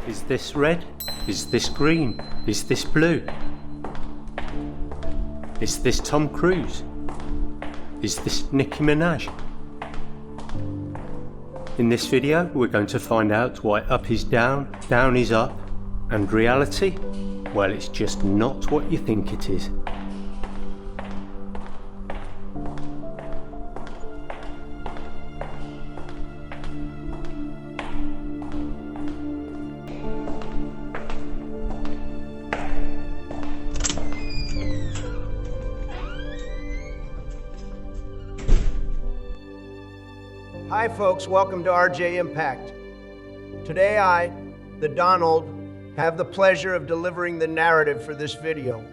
Is this red? Is this green? Is this blue? Is this Tom Cruise? Is this Nicki Minaj? In this video, we're going to find out why up is down, down is up, and reality, well, it's just not what you think it is. Hi folks, welcome to RJ Impact. Today I, the Donald, have the pleasure of delivering the narrative for this video.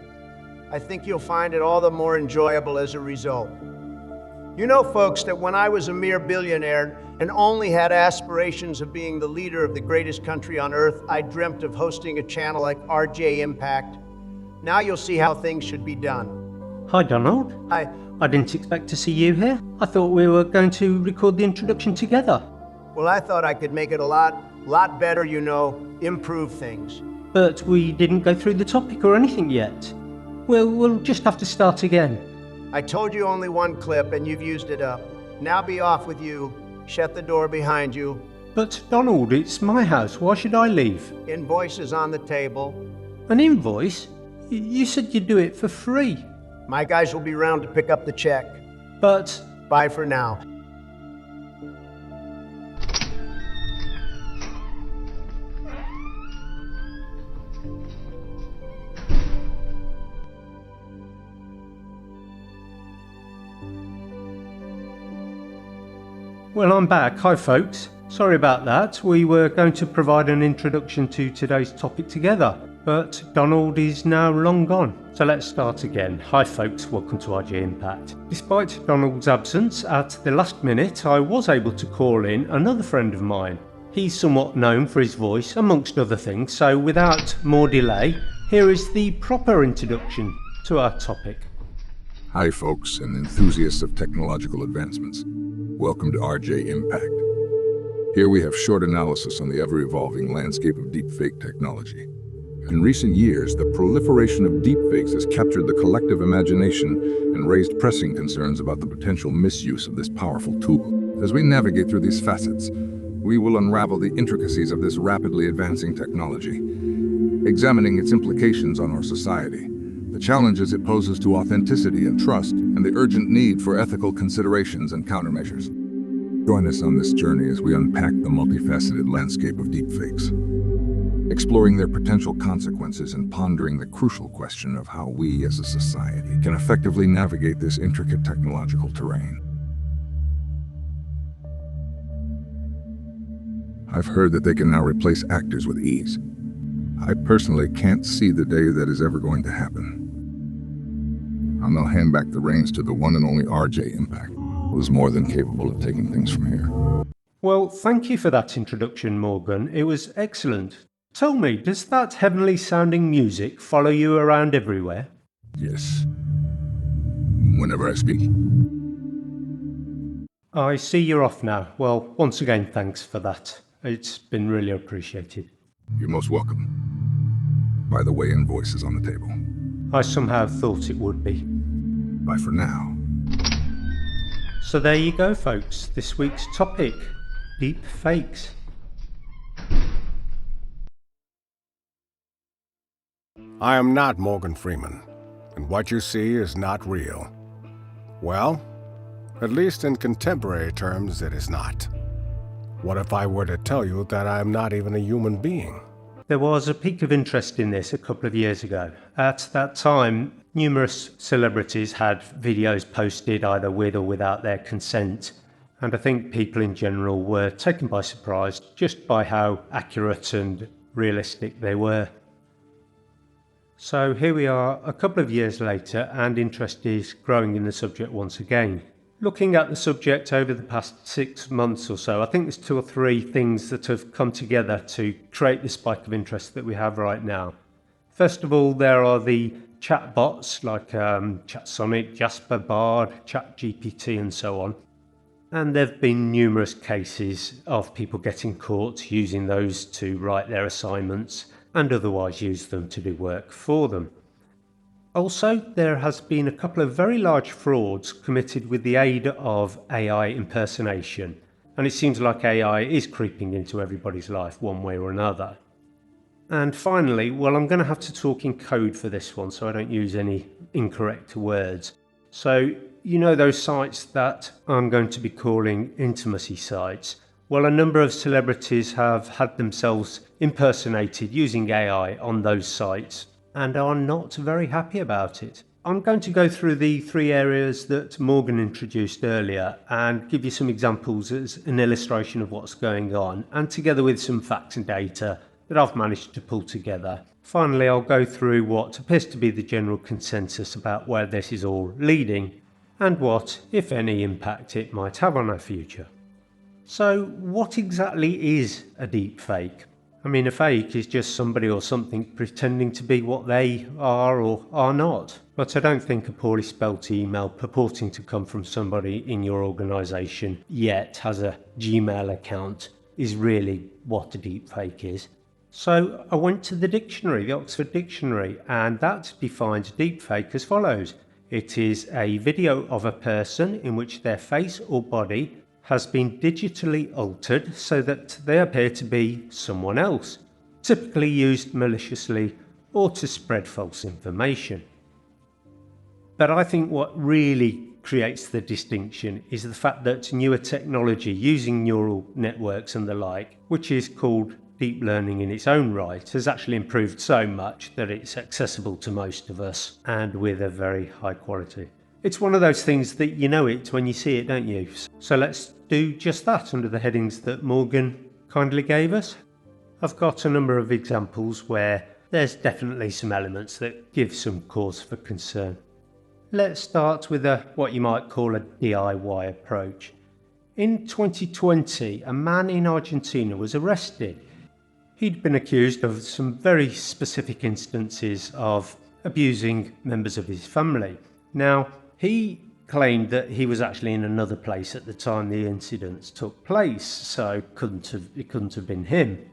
I think you'll find it all the more enjoyable as a result. You know folks that when I was a mere billionaire and only had aspirations of being the leader of the greatest country on earth, I dreamt of hosting a channel like RJ Impact. Now you'll see how things should be done. Hi Donald. Hi. I didn't expect to see you here. I thought we were going to record the introduction together. Well, I thought I could make it a lot better, you know, improve things. But we didn't go through the topic or anything yet. We'll just have to start again. I told you only one clip and you've used it up. Now be off with you. Shut the door behind you. But Donald, it's my house. Why should I leave? Invoice is on the table. An invoice? You said you'd do it for free. My guys will be round to pick up the check. But... Bye for now. Well, I'm back. Hi folks. Sorry about that. We were going to provide an introduction to today's topic together, but Donald is now long gone. So let's start again. Hi folks, welcome to RJ Impact. Despite Donald's absence, at the last minute I was able to call in another friend of mine. He's somewhat known for his voice, amongst other things, so without more delay, here is the proper introduction to our topic. Hi folks and enthusiasts of technological advancements. Welcome to RJ Impact. Here we have short analysis on the ever-evolving landscape of deepfake technology. In recent years, the proliferation of deepfakes has captured the collective imagination and raised pressing concerns about the potential misuse of this powerful tool. As we navigate through these facets, we will unravel the intricacies of this rapidly advancing technology, examining its implications on our society, the challenges it poses to authenticity and trust, and the urgent need for ethical considerations and countermeasures. Join us on this journey as we unpack the multifaceted landscape of deepfakes, exploring their potential consequences and pondering the crucial question of how we as a society can effectively navigate this intricate technological terrain. I've heard that they can now replace actors with ease. I personally can't see the day that is ever going to happen. I'll now hand back the reins to the one and only RJ Impact, who is more than capable of taking things from here. Well, thank you for that introduction, Morgan. It was excellent. Tell me, does that heavenly sounding music follow you around everywhere? Yes. Whenever I speak. I see you're off now. Well, once again, thanks for that. It's been really appreciated. You're most welcome. By the way, invoice is on the table. I somehow thought it would be. Bye for now. So there you go, folks. This week's topic, deep fakes. I am not Morgan Freeman, and what you see is not real. Well, at least in contemporary terms, it is not. What if I were to tell you that I am not even a human being? There was a peak of interest in this a couple of years ago. At that time, numerous celebrities had videos posted either with or without their consent, and I think people in general were taken by surprise just by how accurate and realistic they were. So here we are a couple of years later, and interest is growing in the subject once again. Looking at the subject over the past 6 months or so, I think there's 2 or 3 things that have come together to create the spike of interest that we have right now. First of all, there are the chatbots like ChatSonic, Jasper, Bard, Chat GPT and so on. And there have been numerous cases of people getting caught using those to write their assignments and otherwise use them to do work for them. Also, there has been a couple of very large frauds committed with the aid of AI impersonation, and it seems like AI is creeping into everybody's life one way or another. And finally, well, I'm going to have to talk in code for this one so I don't use any incorrect words. So, you know those sites that I'm going to be calling intimacy sites? Well, a number of celebrities have had themselves impersonated using AI on those sites and are not very happy about it. I'm going to go through the 3 areas that Morgan introduced earlier and give you some examples as an illustration of what's going on, and together with some facts and data that I've managed to pull together. Finally, I'll go through what appears to be the general consensus about where this is all leading and what, if any, impact it might have on our future. So, what exactly is a deepfake? I mean, a fake is just somebody or something pretending to be what they are or are not. But I don't think a poorly spelt email purporting to come from somebody in your organisation yet has a Gmail account is really what a deepfake is. So I went to the dictionary, the Oxford Dictionary, and that defines deepfake as follows. It is a video of a person in which their face or body has been digitally altered so that they appear to be someone else, typically used maliciously or to spread false information. But I think what really creates the distinction is the fact that newer technology using neural networks and the like, which is called deep learning in its own right, has actually improved so much that it's accessible to most of us and with a very high quality. It's one of those things that you know it when you see it, don't you? So let's do just that under the headings that Morgan kindly gave us. I've got a number of examples where there's definitely some elements that give some cause for concern. Let's start with what you might call a DIY approach. In 2020, a man in Argentina was arrested. He'd been accused of some very specific instances of abusing members of his family. Now, he claimed that he was actually in another place at the time the incidents took place, so it couldn't have been him.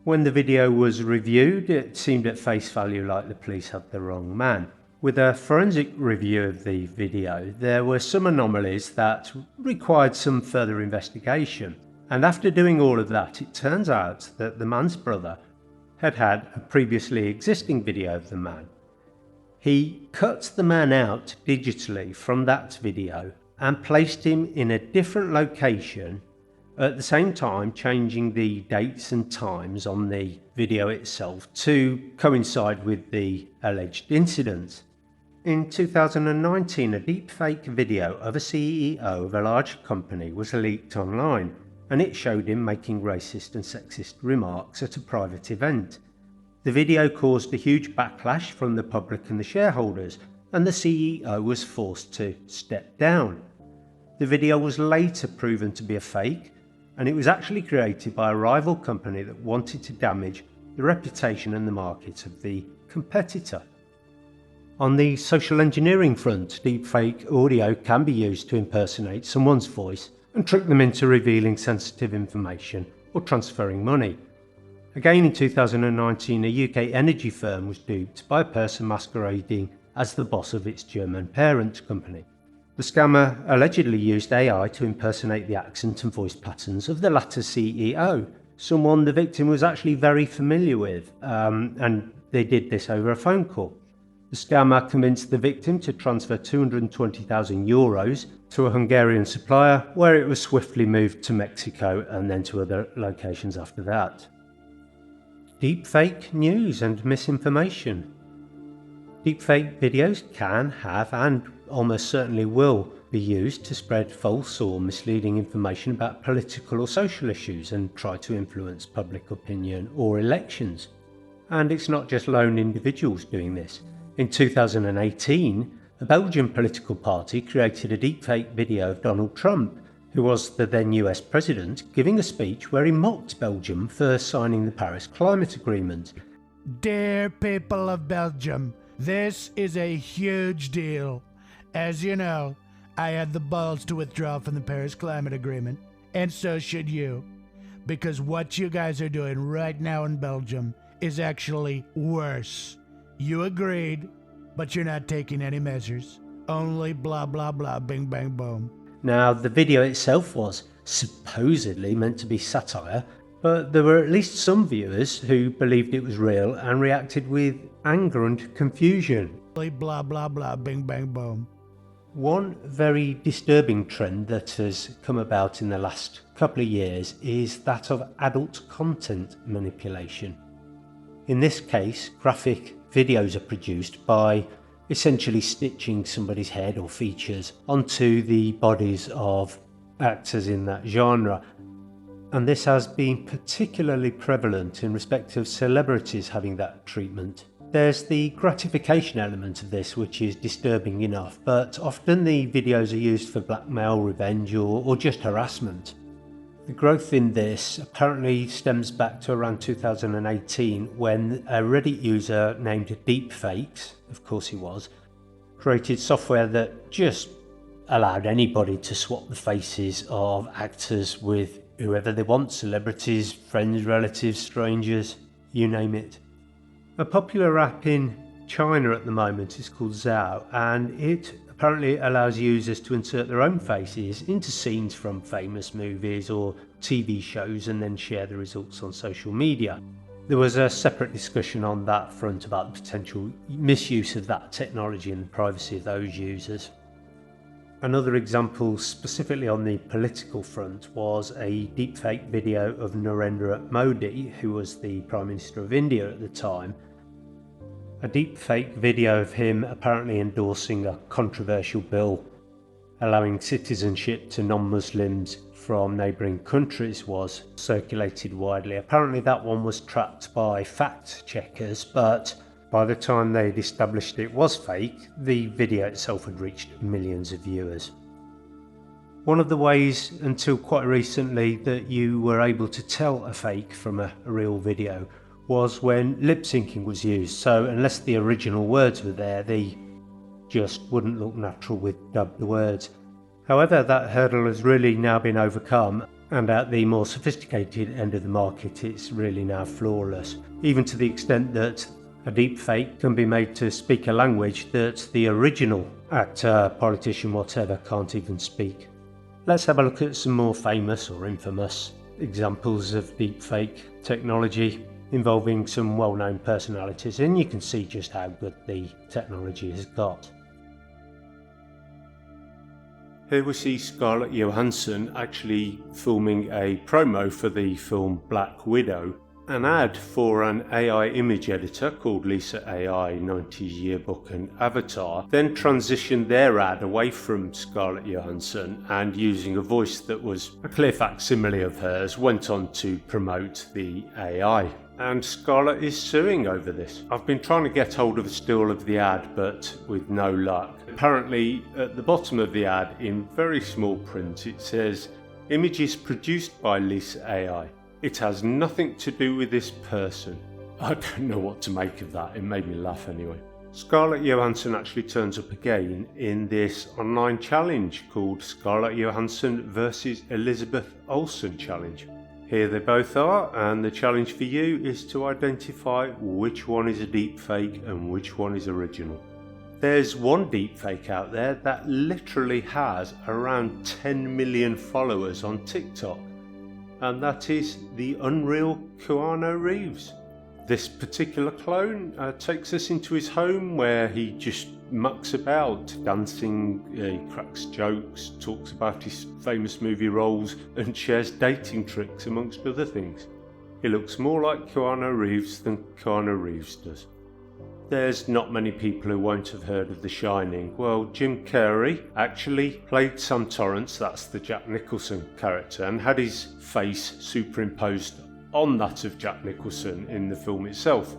When the video was reviewed, it seemed at face value like the police had the wrong man. With a forensic review of the video, there were some anomalies that required some further investigation. And after doing all of that, it turns out that the man's brother had had a previously existing video of the man. He cut the man out digitally from that video and placed him in a different location, at the same time changing the dates and times on the video itself to coincide with the alleged incident. In 2019, a deepfake video of a CEO of a large company was leaked online, and it showed him making racist and sexist remarks at a private event. The video caused a huge backlash from the public and the shareholders, and the CEO was forced to step down. The video was later proven to be a fake, and it was actually created by a rival company that wanted to damage the reputation and the market of the competitor. On the social engineering front, deepfake audio can be used to impersonate someone's voice and trick them into revealing sensitive information or transferring money. Again in 2019, a UK energy firm was duped by a person masquerading as the boss of its German parent company. The scammer allegedly used AI to impersonate the accent and voice patterns of the latter CEO, someone the victim was actually very familiar with, and they did this over a phone call. The scammer convinced the victim to transfer €220,000 to a Hungarian supplier, where it was swiftly moved to Mexico and then to other locations after that. Deepfake news and misinformation. Deepfake videos can have and almost certainly will be used to spread false or misleading information about political or social issues and try to influence public opinion or elections. And it's not just lone individuals doing this. In 2018, a Belgian political party created a deepfake video of Donald Trump, who was the then US president, giving a speech where he mocked Belgium for signing the Paris Climate Agreement. Dear people of Belgium, this is a huge deal. As you know, I had the balls to withdraw from the Paris Climate Agreement, and so should you. Because what you guys are doing right now in Belgium is actually worse. You agreed, but you're not taking any measures. Only blah blah blah, bing bang boom. Now, the video itself was supposedly meant to be satire, but there were at least some viewers who believed it was real and reacted with anger and confusion. Only blah blah blah, bing bang boom. One very disturbing trend that has come about in the last couple of years is that of adult content manipulation. In this case, graphic videos are produced by essentially stitching somebody's head or features onto the bodies of actors in that genre. And this has been particularly prevalent in respect of celebrities having that treatment. There's the gratification element of this, which is disturbing enough, but often the videos are used for blackmail, revenge, or just harassment. The growth in this apparently stems back to around 2018 when a Reddit user named Deepfakes, of course he was, created software that just allowed anybody to swap the faces of actors with whoever they want, celebrities, friends, relatives, strangers, you name it. A popular app in China at the moment is called Zhao, and it apparently allows users to insert their own faces into scenes from famous movies or TV shows and then share the results on social media. There was a separate discussion on that front about the potential misuse of that technology and the privacy of those users. Another example specifically on the political front was a deepfake video of Narendra Modi, who was the Prime Minister of India at the time. A deepfake video of him apparently endorsing a controversial bill allowing citizenship to non-Muslims from neighbouring countries was circulated widely. Apparently that one was tracked by fact checkers, but by the time they'd established it was fake, the video itself had reached millions of viewers. One of the ways until quite recently that you were able to tell a fake from a real video was when lip syncing was used, so unless the original words were there, they just wouldn't look natural with dubbed words. However, that hurdle has really now been overcome, and at the more sophisticated end of the market it's really now flawless, even to the extent that a deepfake can be made to speak a language that the original actor, politician, whatever can't even speak. Let's have a look at some more famous or infamous examples of deepfake technology involving some well-known personalities, and you can see just how good the technology has got. Here we see Scarlett Johansson actually filming a promo for the film Black Widow. An ad for an AI image editor called Lisa AI 90s Yearbook and Avatar then transitioned their ad away from Scarlett Johansson and, using a voice that was a clear facsimile of hers, went on to promote the AI. And Scarlett is suing over this. I've been trying to get hold of a still of the ad, but with no luck. Apparently at the bottom of the ad in very small print it says, "Images produced by Lisa AI. It has nothing to do with this person." I don't know what to make of that. It made me laugh anyway. Scarlett Johansson actually turns up again in this online challenge called Scarlett Johansson vs Elizabeth Olsen challenge. Here they both are, and the challenge for you is to identify which one is a deepfake and which one is original. There's one deepfake out there that literally has around 10 million followers on TikTok, and that is the unreal Keanu Reeves. This particular clone takes us into his home where he just mucks about, dancing, he cracks jokes, talks about his famous movie roles and shares dating tricks amongst other things. He looks more like Keanu Reeves than Keanu Reeves does. There's not many people who won't have heard of The Shining. Well, Jim Carrey actually played Sam Torrance, that's the Jack Nicholson character, and had his face superimposed on that of Jack Nicholson in the film itself.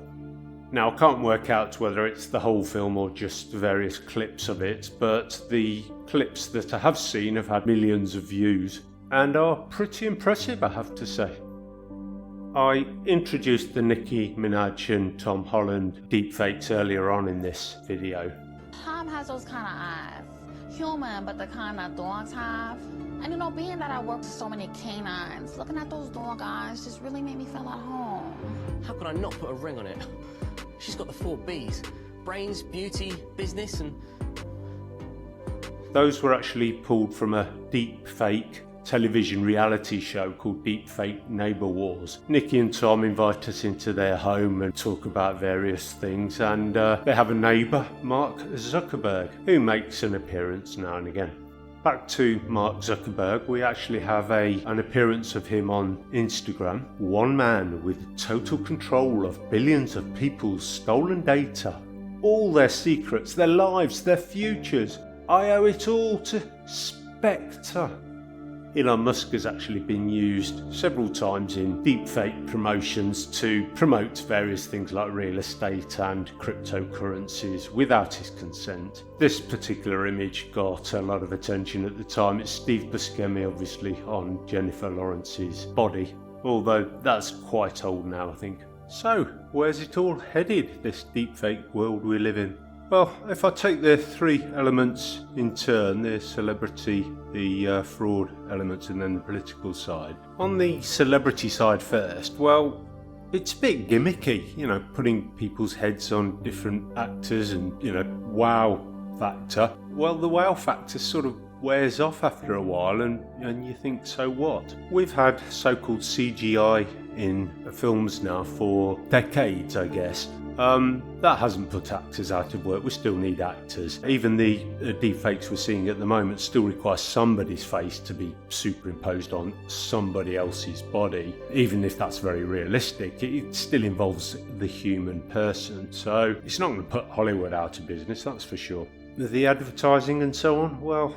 Now, I can't work out whether it's the whole film or just various clips of it, but the clips that I have seen have had millions of views and are pretty impressive, I have to say. I introduced the Nicki Minaj and Tom Holland deepfakes earlier on in this video. Tom has those kind of eyes. human, but the kind that dogs have. And you know, being that I work with so many canines, looking at those dog eyes just really made me feel at home. How could I not put a ring on it? She's got the 4 Bs. Brains, beauty, business, and... Those were actually pulled from a deepfake television reality show called Deepfake Neighbour Wars. Nikki and Tom invite us into their home and talk about various things, and they have a neighbour, Mark Zuckerberg, who makes an appearance now and again. Back to Mark Zuckerberg, we actually have an appearance of him on Instagram. One man with total control of billions of people's stolen data, all their secrets, their lives, their futures. I owe it all to Spectre. Elon Musk has actually been used several times in deepfake promotions to promote various things like real estate and cryptocurrencies without his consent. This particular image got a lot of attention at the time. It's Steve Buscemi, obviously, on Jennifer Lawrence's body, although that's quite old now, I think. So, where's it all headed, this deepfake world we live in? Well, if I take the 3 elements in turn, the celebrity, the fraud elements, and then the political side. On the celebrity side first, well, it's a bit gimmicky, you know, putting people's heads on different actors and, you know, wow factor. Well, the wow factor sort of wears off after a while, and you think, so what? We've had so-called CGI in films now for decades, I guess. That hasn't put actors out of work. We still need actors. Even the deepfakes we're seeing at the moment still require somebody's face to be superimposed on somebody else's body. Even if that's very realistic, it still involves the human person. So it's not going to put Hollywood out of business, that's for sure. The advertising and so on, well,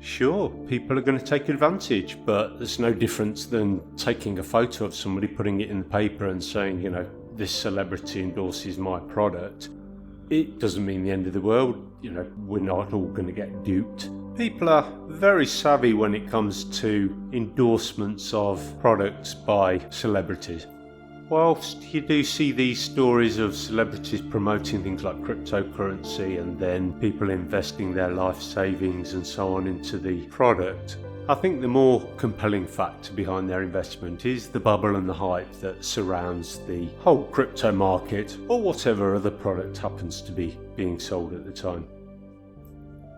sure, people are going to take advantage, but there's no difference than taking a photo of somebody, putting it in the paper and saying, you know, this celebrity endorses my product. It doesn't mean the end of the world, you know, we're not all going to get duped. People are very savvy when it comes to endorsements of products by celebrities. Whilst you do see these stories of celebrities promoting things like cryptocurrency and then people investing their life savings and so on into the product, I think the more compelling factor behind their investment is the bubble and the hype that surrounds the whole crypto market or whatever other product happens to be being sold at the time.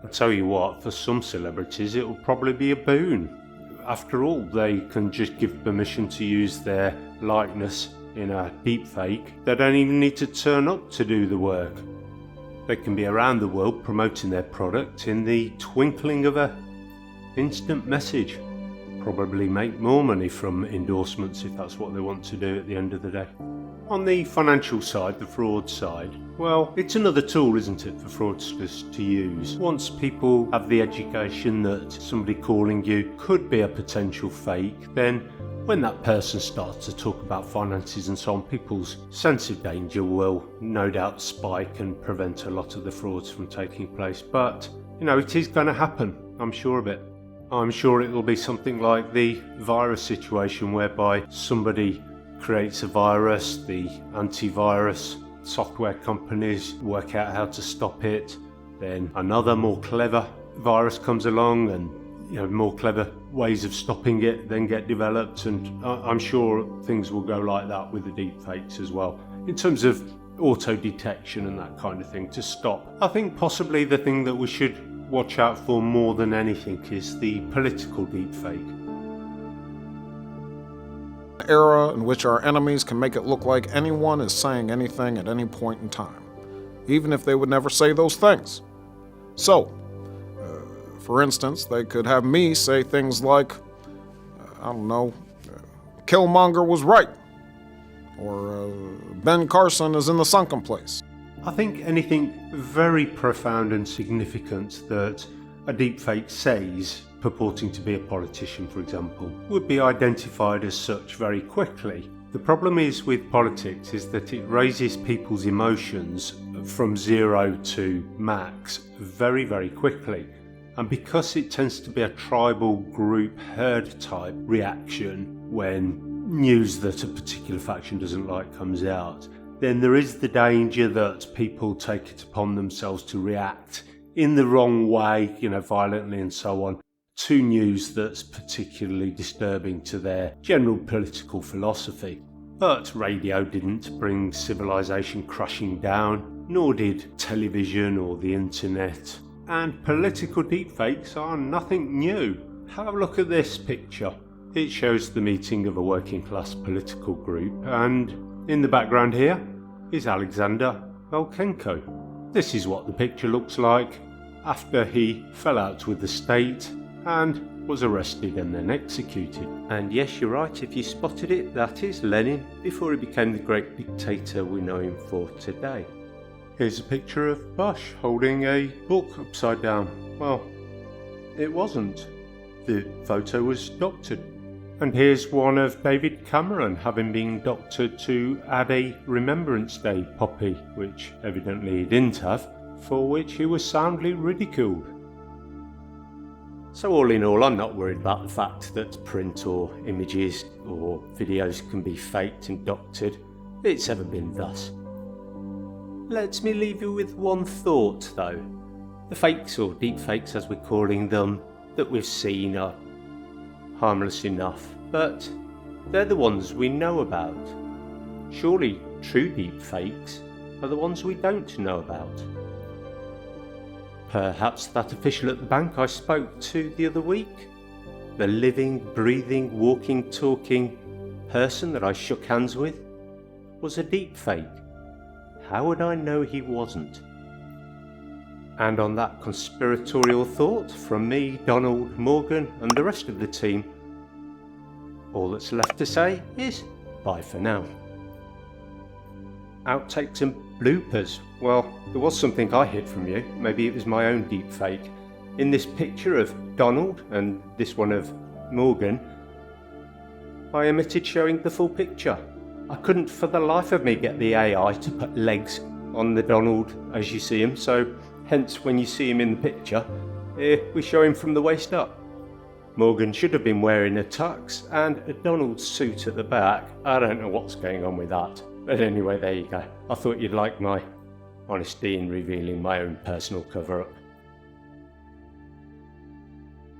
I'll tell you what, for some celebrities it will probably be a boon. After all, they can just give permission to use their likeness in a deepfake. They don't even need to turn up to do the work. They can be around the world promoting their product in the twinkling of an instant message. Probably make more money from endorsements if that's what they want to do at the end of the day. On the financial side, the fraud side, well, it's another tool, isn't it, for fraudsters to use. Once people have the education that somebody calling you could be a potential fake, then when that person starts to talk about finances and so on, people's sense of danger will no doubt spike and prevent a lot of the frauds from taking place. But, you know, it is going to happen, I'm sure of it. I'm sure it will be something like the virus situation whereby somebody creates a virus, the antivirus software companies work out how to stop it, then another more clever virus comes along and, you know, more clever ways of stopping it then get developed, and I'm sure things will go like that with the deepfakes as well. In terms of auto detection and that kind of thing to stop, I think possibly the thing that we should watch out for more than anything is the political deepfake. Era in which our enemies can make it look like anyone is saying anything at any point in time, even if they would never say those things. So, for instance, they could have me say things like, Killmonger was right, or Ben Carson is in the sunken place. I think anything very profound and significant that a deepfake says, purporting to be a politician for example, would be identified as such very quickly. The problem is with politics is that it raises people's emotions from 0 to max very, very quickly. And because it tends to be a tribal group herd type reaction when news that a particular faction doesn't like comes out, then there is the danger that people take it upon themselves to react in the wrong way, violently and so on, to news that's particularly disturbing to their general political philosophy. But radio didn't bring civilization crashing down, nor did television or the internet. And political deepfakes are nothing new. Have a look at this picture. It shows the meeting of a working class political group, and in the background here is Alexander Volchenko. This is what the picture looks like after he fell out with the state and was arrested and then executed. And yes, you're right, if you spotted it, that is Lenin before he became the great dictator we know him for today. Here's a picture of Bush holding a book upside down. Well, it wasn't. The photo was doctored. And here's one of David Cameron having been doctored to add a Remembrance Day poppy, which evidently he didn't have, for which he was soundly ridiculed. So all in all, I'm not worried about the fact that print or images or videos can be faked and doctored. It's ever been thus. Let me leave you with one thought though. The fakes, or deepfakes as we're calling them, that we've seen are harmless enough, but they're the ones we know about. Surely true deepfakes are the ones we don't know about. Perhaps that official at the bank I spoke to the other week, the living, breathing, walking, talking person that I shook hands with, was a deepfake. How would I know he wasn't? And on that conspiratorial thought from me, Donald, Morgan and the rest of the team, all that's left to say is bye for now. Outtakes and bloopers. Well, there was something I hid from you. Maybe it was my own deepfake. In this picture of Donald and this one of Morgan, I omitted showing the full picture. I couldn't for the life of me get the AI to put legs on the Donald as you see him, so hence when you see him in the picture, we show him from the waist up. Morgan should have been wearing a tux and a Donald suit at the back. I don't know what's going on with that. But anyway, there you go. I thought you'd like my honesty in revealing my own personal cover-up.